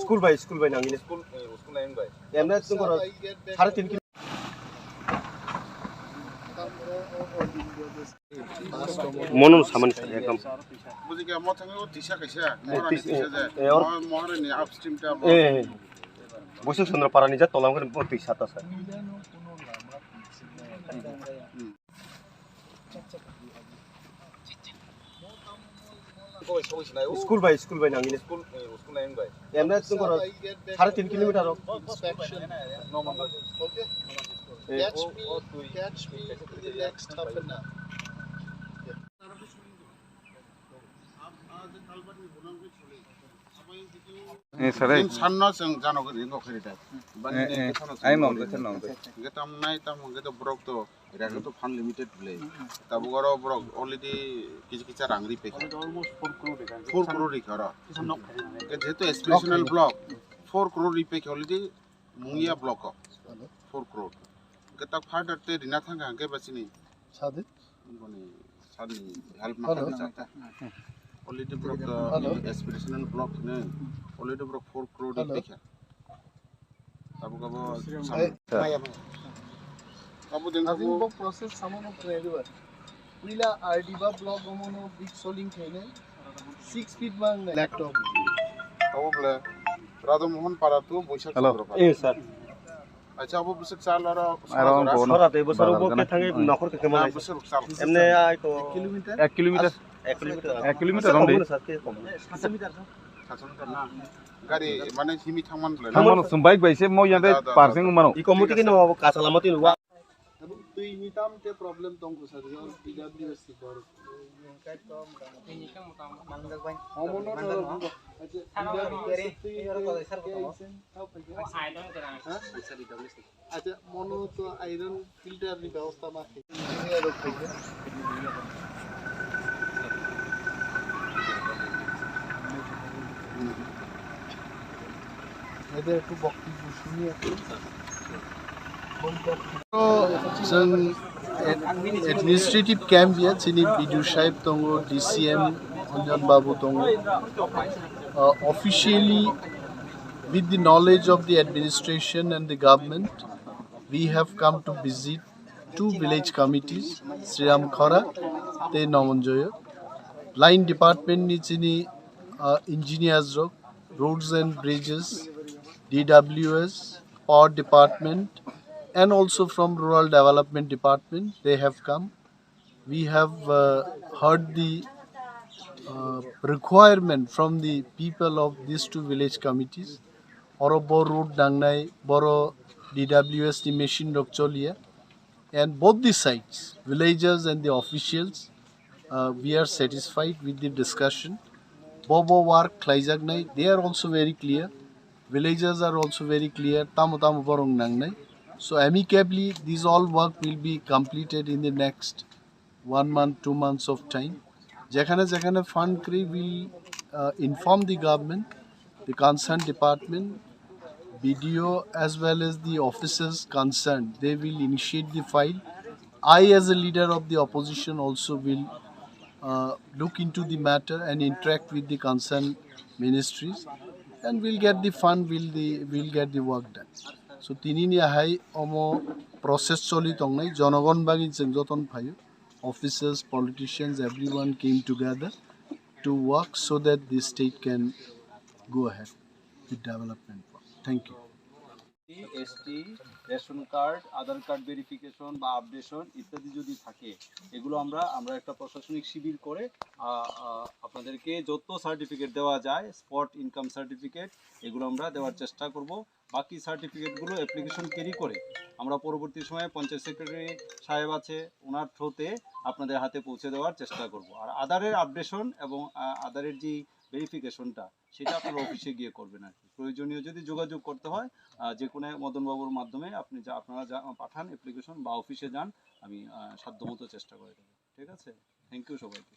School बाय नांगिने school नाइन बाय एमना तुमको 3.5 किलो मनों सामान एकदम बुझी के म थंगे ओ दिशा कैसे मोरानी दिशा जाय मोरानी अपस्ट्रीम टा बसु चंद्र पारानी जा तलाव के बहुत दिशा था सर स्कूल बाय नांगिने स्कूल नाइन बाय एमना तुमको 3.5 kilometre Catch me in the next half an hour. दिन सानना जों जानांगौ रिंगो खरिदा आइ माउंट के नाम के तम नाइ तम के तो ब्रोक तो इराके तो फन लिमिटेड प्ले तब गरो ब्रोक ऑलरेडी किछ रांगरी पे ऑलमोस्ट 4 करोड़ रिखरा के जेतो एस्पिरेशनल ब्लॉक 4 करोड़ रिपे के ऑलरेडी मुंगिया ब्लॉक 4 करोड़ के तक फादर ते रिना थांगा के बसिनी सादे बने सादनी हेल्प ना करता ऑलरेडी ब्रोक एस्पिरेशनल ब्लॉक ने ऑलरेडी ब्रोक 4 करोड़ रिपे तब कबो कबो दिन कबो प्रोसेस सामान प्रेरिवर विला आरडीबा ब्लॉक गमनो बिग सोलिंग थेने 6 फीट मांग लैपटॉप कबो ब्ले राधा मोहन पारा तो बोइसा चंद्र ए सर अच्छा अब बुसक चाल र सरा ते बसर उबो के थांगे नखर के केमा बुसक चाल एमने आइ को 1 किलोमीटर रंदे 7 मीटर ना गाड़ी माने हिमी थांमान ब्ले थांमान सम बाइक बाइसे मौ यादे पार्किंग मानो इको मोति के न कासलामति नुवा तुई निताम ते प्रॉब्लम तंगु सर यो पीडब्ल्यूएस पर काय तो निका मोता मांगदक बाय होमोनो अच्छा आयरन करा अच्छा मोनो तो आयरन फिल्टर नि व्यवस्था मा एदे टु बक्ति सुनिए जों एडमिनिस्ट्रेटिव कैम्प या चिनी बिडु साहेब दंगो डीसीएम अंजन बाबू दंगो officially with the knowledge of the administration and the government we have come to visit 2 village committees Sriram Khara te Nomonjoy line department ni chini engineers roads and bridges DWS power department and also from rural development department they have come we have heard the requirement from the people of these 2 village committees oro bor road dangnai boro DWS ni machine rok cholia and both the sides villagers and the officials we are satisfied with the discussion bobo work klaijagnai they are also very clear villagers are also very clear tamo borong nangnai so amicably these all work will be completed in the next 1 month 2 months of time jekhane fund kri will inform the government the concerned department BDO as well as the officers concerned they will initiate the file I as a leader of the opposition also will look into the matter and interact with the concerned ministries and we'll get the fund we'll get the work done so tinini hai omo process choli tongnai jonogon bagi jeng joton phayo officers politicians everyone came together to work so that the state can go ahead with development work thank you ST ration card Aadhaar card verification বা updation ইত্যাদি যদি থাকে এগুলো আমরা একটা প্রশাসনিক শিবির করে আপনাদেরকে যত সার্টিফিকেট দেওয়া যায় স্পট ইনকাম সার্টিফিকেট এগুলো আমরা দেওয়ার চেষ্টা করব বাকি সার্টিফিকেটগুলো অ্যাপ্লিকেশন ক্যারি করে আমরা পরবর্তী সময়ে পঞ্চায়েত সেক্রেটারি সাহেব আছে ওনার থ্রুতে আপনাদের হাতে পৌঁছে দেওয়ার চেষ্টা করব আর আধারের আপডেশন এবং আধারের যে ভেরিফিকেশনটা সেটা আপনারা অফিসে গিয়ে করবেন আর কি প্রয়োজনীয় যদি যোগাযোগ করতে হয় যে কোনো মদনবাবুর মাধ্যমে আপনারা পাঠান অ্যাপ্লিকেশন বা অফিসে যান আমি সাধ্যমতো চেষ্টা করে দেবো ঠিক আছে থ্যাংক ইউ সবাইকে